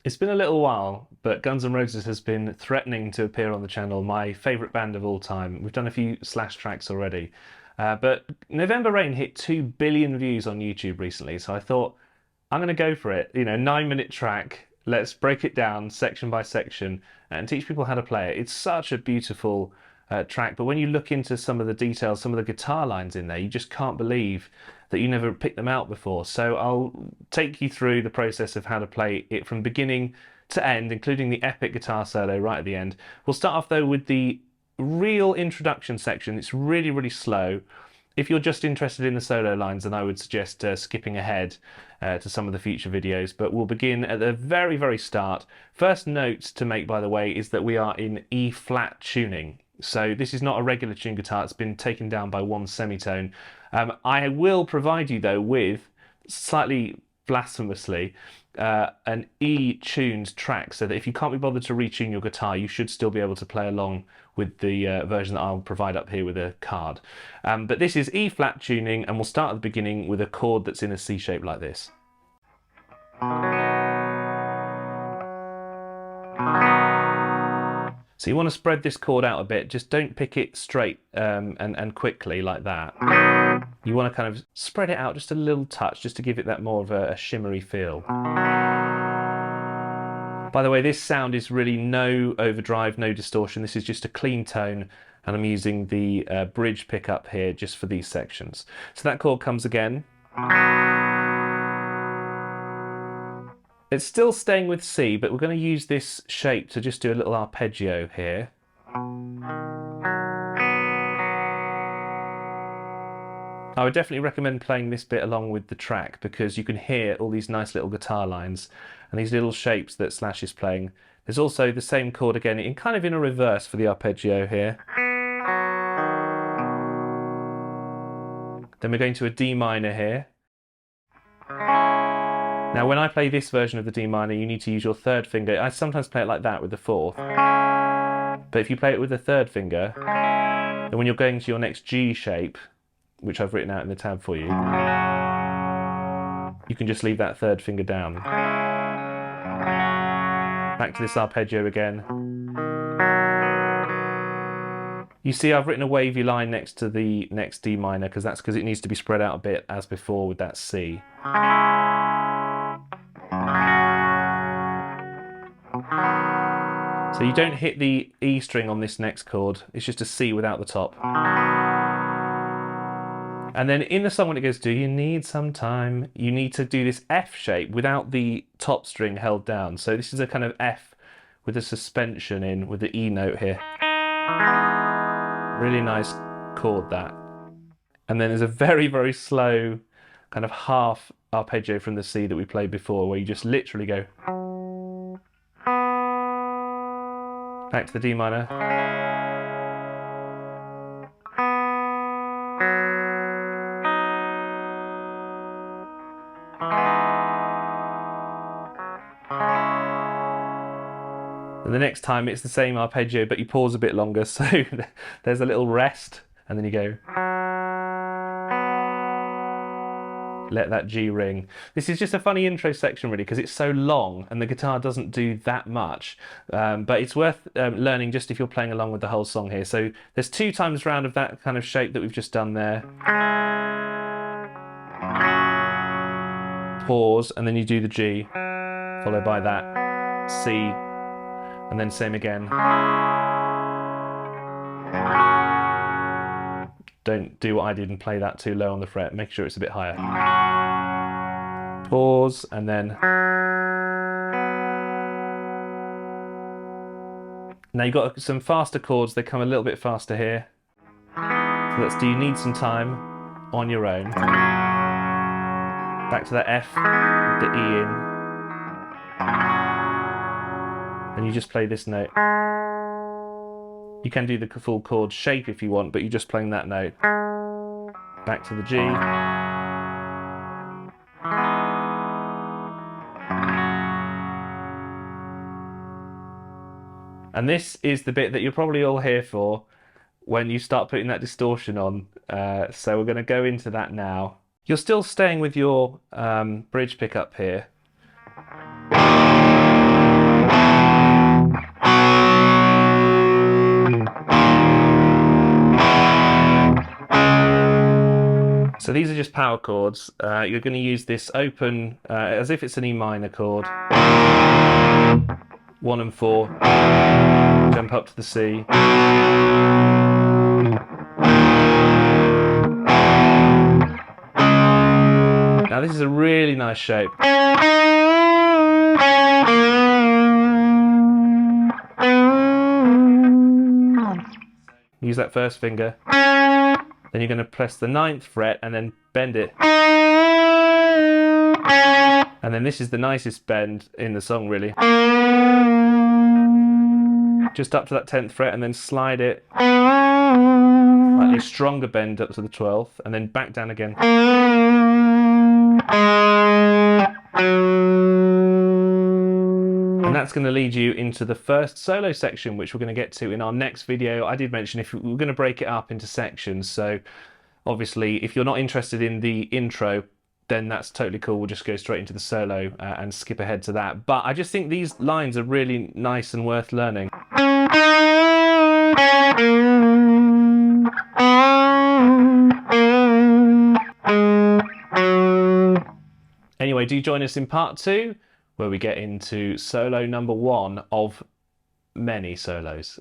It's been a little while, but Guns N' Roses has been threatening to appear on the channel, my favourite band of all time. We've done a few Slash tracks already. But November Rain hit 2 billion views on YouTube recently, so I thought I'm going to go for it. 9-minute track. Let's break it down section by section and teach people how to play it. It's such a beautiful track, but when you look into some of the details, some of the guitar lines in there, you just can't believe that you never picked them out before. So I'll take you through the process of how to play it from beginning to end, including the epic guitar solo right at the end. We'll start off though with the real introduction section. It's really, really slow. If you're just interested in the solo lines, then I would suggest skipping ahead to some of the future videos, but we'll begin at the very, very start. First note to make, by the way, is that we are in E flat tuning. So this is not a regular tuned guitar, it's been taken down by one semitone. I will provide you though with, slightly blasphemously, an E-tuned track, so that if you can't be bothered to retune your guitar, you should still be able to play along with the version that I'll provide up here with a card. But this is E flat tuning, and we'll start at the beginning with a chord that's in a C shape like this. So you want to spread this chord out a bit, just don't pick it straight and quickly like that. You want to kind of spread it out just a little touch, just to give it that more of a shimmery feel. By the way, this sound is really no overdrive, no distortion. This is just a clean tone, and I'm using the bridge pickup here just for these sections. So that chord comes again. It's still staying with C, but we're going to use this shape to just do a little arpeggio here. I would definitely recommend playing this bit along with the track, because you can hear all these nice little guitar lines and these little shapes that Slash is playing. There's also the same chord again, kind of in a reverse for the arpeggio here. Then we're going to a D minor here. Now when I play this version of the D minor, you need to use your third finger. I sometimes play it like that with the fourth. But if you play it with the third finger, then when you're going to your next G shape, which I've written out in the tab for you, you can just leave that third finger down. Back to this arpeggio again. You see I've written a wavy line next to the next D minor, because it needs to be spread out a bit as before with that C. So you don't hit the E string on this next chord, it's just a C without the top. And then in the song when it goes, do you need some time, you need to do this F shape without the top string held down. So this is a kind of F with a suspension in with the E note here. Really nice chord, that. And then there's a very, very slow kind of half arpeggio from the C that we played before, where you just literally go back to the D minor. And the next time it's the same arpeggio, but you pause a bit longer, so there's a little rest, and then you go. Let that G ring. This is just a funny intro section really, because it's so long and the guitar doesn't do that much, but it's worth learning just if you're playing along with the whole song here. So there's 2 times round of that kind of shape that we've just done there. Pause, and then you do the G, followed by that C, and then same again. Don't do what I did and play that too low on the fret, make sure it's a bit higher. Pause, and then. Now you've got some faster chords, they come a little bit faster here. So let's do You Need Some Time on your own. Back to that F with the E in. And you just play this note. You can do the full chord shape if you want, but you're just playing that note. Back to the G. And this is the bit that you're probably all here for when you start putting that distortion on. So we're going to go into that now. You're still staying with your bridge pickup here. So these are just power chords. You're going to use this open as if it's an E minor chord. 1 and 4. Jump up to the C. Now this is a really nice shape. Use that first finger. Then you're going to press the 9th fret and then bend it. And then this is the nicest bend in the song, really. Just up to that 10th fret and then slide it. Slightly stronger bend up to the 12th and then back down again. And that's going to lead you into the first solo section, which we're going to get to in our next video. I did mention if we're going to break it up into sections, so obviously if you're not interested in the intro, then that's totally cool. We'll just go straight into the solo and skip ahead to that. But I just think these lines are really nice and worth learning. Anyway, do join us in part 2, where we get into solo number 1 of many solos.